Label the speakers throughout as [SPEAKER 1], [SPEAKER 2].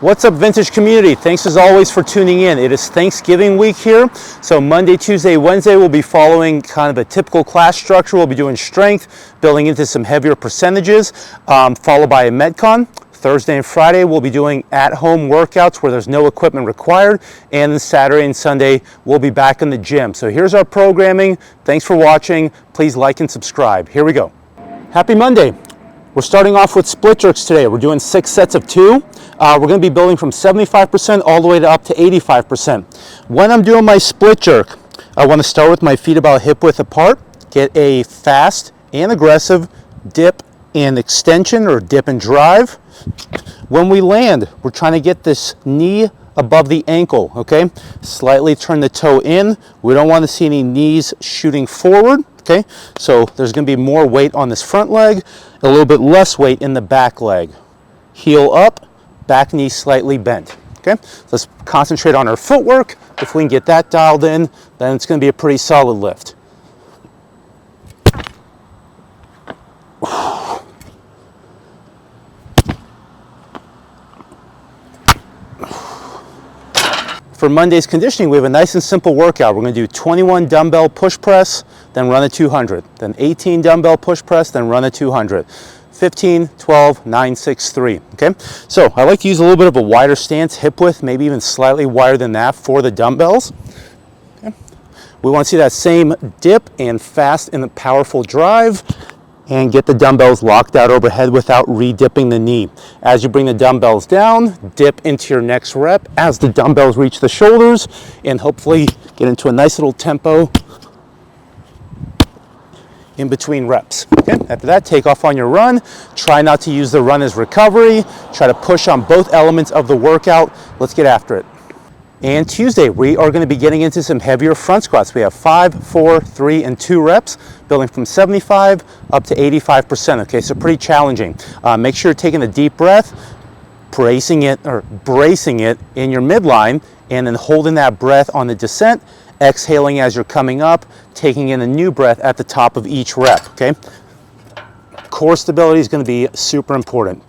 [SPEAKER 1] What's up, Vintage community? Thanks as always for tuning in. It is Thanksgiving week here. So Monday, Tuesday, Wednesday, we'll be following kind of a typical class structure. We'll be doing strength, building into some heavier percentages, followed by a Metcon. Thursday and Friday, we'll be doing at-home workouts where there's no equipment required. And then Saturday and Sunday, we'll be back in the gym. So here's our programming. Thanks for watching. Please like and subscribe. Here we go. Happy Monday. We're starting off with split jerks today. We're doing 6 sets of 2. We're going to be building from 75% all the way to up to 85%. When I'm doing my split jerk, I want to start with my feet about hip width apart, get a fast and aggressive dip and extension or dip and drive. When we land, we're trying to get this knee above the ankle, okay? Slightly turn the toe in. We don't want to see any knees shooting forward, okay? So there's going to be more weight on this front leg, a little bit less weight in the back leg. Heel up, back knee slightly bent, okay? Let's concentrate on our footwork. If we can get that dialed in, then it's going to be a pretty solid lift. For Monday's conditioning, we have a nice and simple workout. We're going to do 21 dumbbell push press, then run a 200. Then 18 dumbbell push press, then run a 200. 15, 12, 9, 6, 3. Okay? So I like to use a little bit of a wider stance, hip width, maybe even slightly wider than that for the dumbbells. Okay? We want to see that same dip and fast and powerful drive, and get the dumbbells locked out overhead without re-dipping the knee. As you bring the dumbbells down, dip into your next rep as the dumbbells reach the shoulders, and hopefully get into a nice little tempo in between reps. Okay? After that, take off on your run. Try not to use the run as recovery. Try to push on both elements of the workout. Let's get after it. And Tuesday, we are going to be getting into some heavier front squats. We have 5, 4, 3, and 2 reps, building from 75 up to 85%. Okay, so pretty challenging. Make sure you're taking a deep breath, bracing it in your midline, and then holding that breath on the descent, exhaling as you're coming up, taking in a new breath at the top of each rep. Okay, core stability is going to be super important.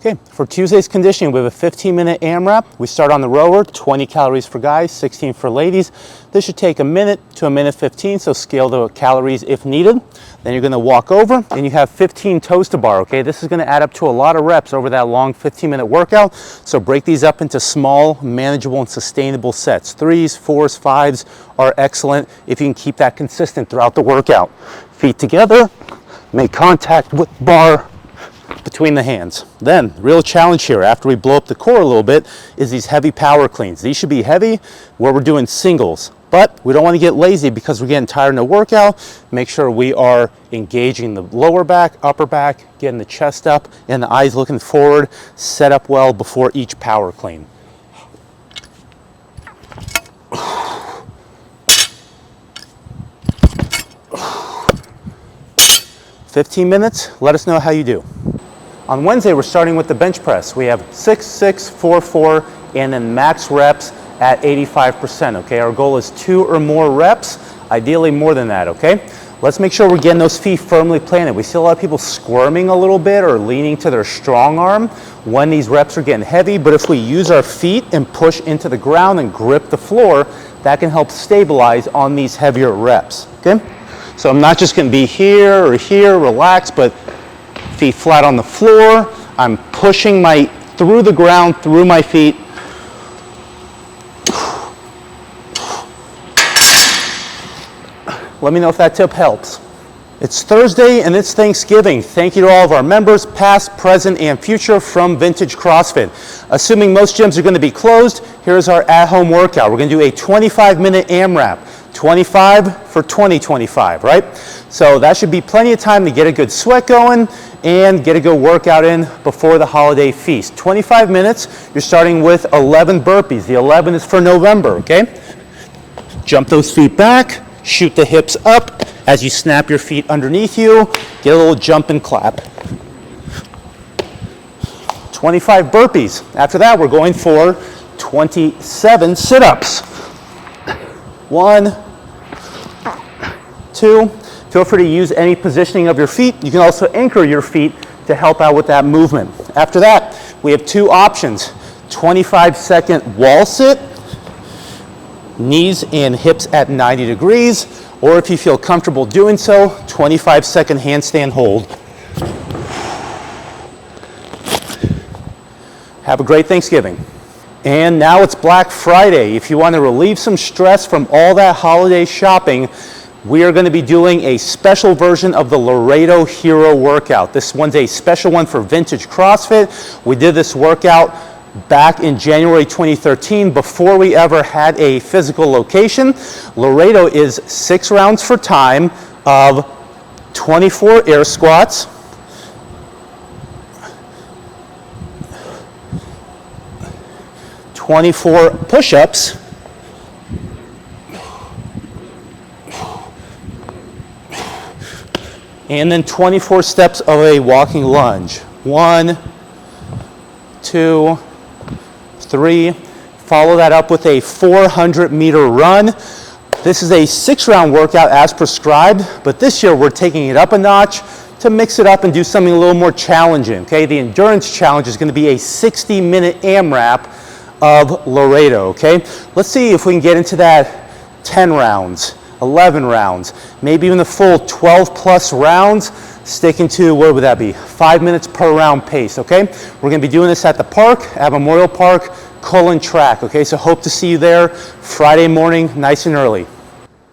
[SPEAKER 1] Okay, for Tuesday's conditioning, we have a 15-minute AMRAP. We start on the rower, 20 calories for guys, 16 for ladies. This should take a minute to a minute 15, so scale the calories if needed. Then you're gonna walk over, and you have 15 toes to bar, okay? This is gonna add up to a lot of reps over that long 15-minute workout, so break these up into small, manageable, and sustainable sets. 3s, 4s, 5s are excellent if you can keep that consistent throughout the workout. Feet together, make contact with bar between the hands. Then, real challenge here after we blow up the core a little bit is these heavy power cleans. These should be heavy where we're doing singles, but we don't want to get lazy because we're getting tired in the workout. Make sure we are engaging the lower back, upper back, getting the chest up and the eyes looking forward, set up well before each power clean. "15 minutes, let us know how you do." On Wednesday, we're starting with the bench press. We have 6, 6, 4, 4, and then max reps at 85%, okay? Our goal is 2 or more reps, ideally more than that, okay? Let's make sure we're getting those feet firmly planted. We see a lot of people squirming a little bit or leaning to their strong arm when these reps are getting heavy, but if we use our feet and push into the ground and grip the floor, that can help stabilize on these heavier reps, okay? So I'm not just gonna be here or here, relax, but feet flat on the floor. I'm pushing through the ground, through my feet. Let me know if that tip helps. It's Thursday and it's Thanksgiving. Thank you to all of our members, past, present, and future from Vintage CrossFit. Assuming most gyms are going to be closed, here's our at-home workout. We're going to do a 25-minute AMRAP. 25 for 2025, right? So that should be plenty of time to get a good sweat going and get a good workout in before the holiday feast. 25 minutes, you're starting with 11 burpees. The 11 is for November, okay? Jump those feet back, shoot the hips up as you snap your feet underneath you, get a little jump and clap. 25 burpees. After that, we're going for 27 sit-ups. 1, 2. Feel free to use any positioning of your feet. You can also anchor your feet to help out with that movement. After that, we have 2 options. 25-second wall sit, knees and hips at 90 degrees, or if you feel comfortable doing so, 25-second handstand hold. Have a great Thanksgiving. And now it's Black Friday. If you want to relieve some stress from all that holiday shopping, we are going to be doing a special version of the Laredo Hero workout. This one's a special one for vintage CrossFit. We did this workout back in January 2013 before we ever had a physical location. Laredo is 6 rounds for time of 24 air squats, 24 push-ups, and then 24 steps of a walking lunge. 1, 2, 3. Follow that up with a 400-meter run. This is a 6-round workout as prescribed, but this year we're taking it up a notch to mix it up and do something a little more challenging. Okay, the endurance challenge is going to be a 60-minute AMRAP of Laredo. Okay, let's see if we can get into that 10 rounds, 11 rounds, maybe even the full 12 plus rounds, sticking to, what would that be, 5 minutes per round pace. Okay, we're going to be doing this at the park, at Memorial Park, Cullen Track. Okay, so hope to see you there Friday morning, nice and early.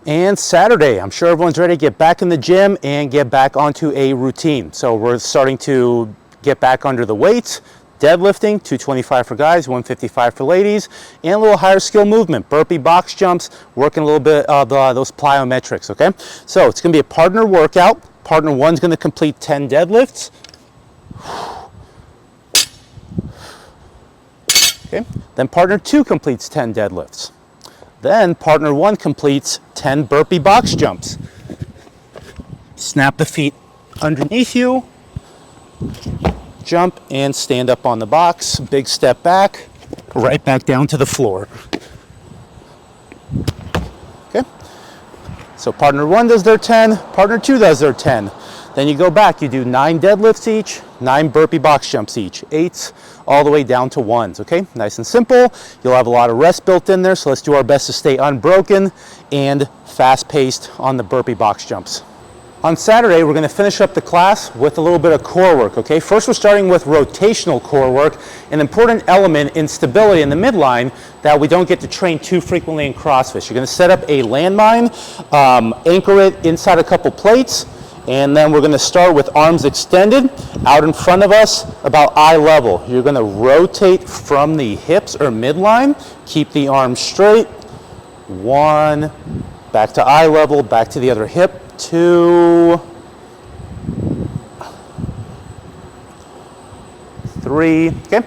[SPEAKER 1] And Saturday, I'm sure everyone's ready to get back in the gym and get back onto a routine. So we're starting to get back under the weights. Deadlifting, 225 for guys, 155 for ladies, and a little higher skill movement, burpee box jumps, working a little bit of those plyometrics, okay? So it's gonna be a partner workout. Partner 1's gonna complete 10 deadlifts. Okay, then partner 2 completes 10 deadlifts. Then partner 1 completes 10 burpee box jumps. Snap the feet underneath you, jump and stand up on the box, big step back, right back down to the floor. Okay, so partner 1 does their 10, partner 2 does their 10. Then you go back, you do 9 deadlifts each, 9 burpee box jumps each, 8s all the way down to 1s, okay? Nice and simple. You'll have a lot of rest built in there, so let's do our best to stay unbroken and fast-paced on the burpee box jumps. On Saturday, we're going to finish up the class with a little bit of core work, okay? First, we're starting with rotational core work, an important element in stability in the midline that we don't get to train too frequently in CrossFit. You're going to set up a landmine, anchor it inside a couple plates, and then we're going to start with arms extended out in front of us about eye level. You're going to rotate from the hips or midline, keep the arms straight, 1, back to eye level, back to the other hip, 2, 3, okay?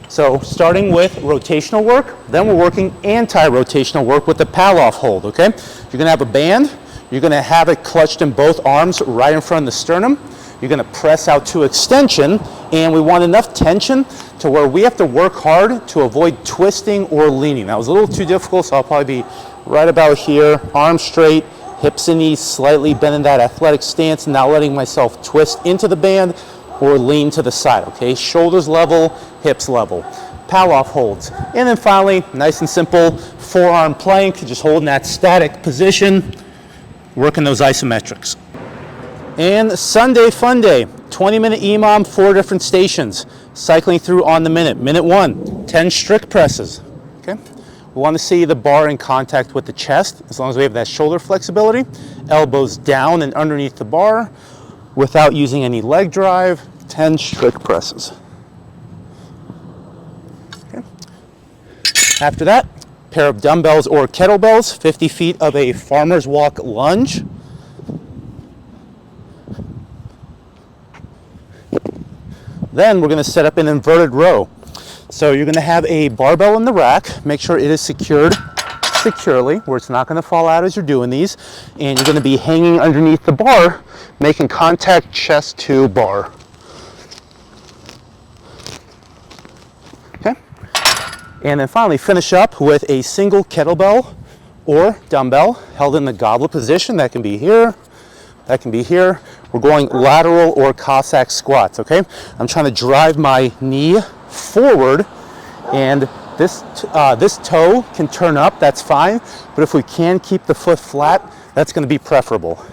[SPEAKER 1] So starting with rotational work, then we're working anti-rotational work with the pal-off hold, okay? You're gonna have a band, you're gonna have it clutched in both arms right in front of the sternum, you're gonna press out to extension, and we want enough tension to where we have to work hard to avoid twisting or leaning. That was a little too difficult, so I'll probably be right about here, arms straight, hips and knees slightly bending that athletic stance, not letting myself twist into the band or lean to the side, okay? Shoulders level, hips level. Pal-off holds. And then finally, nice and simple, forearm plank, just holding that static position, working those isometrics. And Sunday fun day, 20-minute EMOM, 4 different stations, cycling through on the minute. Minute 1, 10 strict presses, okay? We want to see the bar in contact with the chest, as long as we have that shoulder flexibility. Elbows down and underneath the bar without using any leg drive. 10 strict presses. Okay. After that, pair of dumbbells or kettlebells, 50 feet of a farmer's walk lunge. Then we're going to set up an inverted row. So you're going to have a barbell in the rack. Make sure it is secured securely where it's not going to fall out as you're doing these. And you're going to be hanging underneath the bar, making contact chest to bar. Okay. And then finally finish up with a single kettlebell or dumbbell held in the goblet position. That can be here, that can be here. We're going lateral or Cossack squats, okay? I'm trying to drive my knee forward, and this toe can turn up, that's fine, but if we can keep the foot flat, that's gonna be preferable.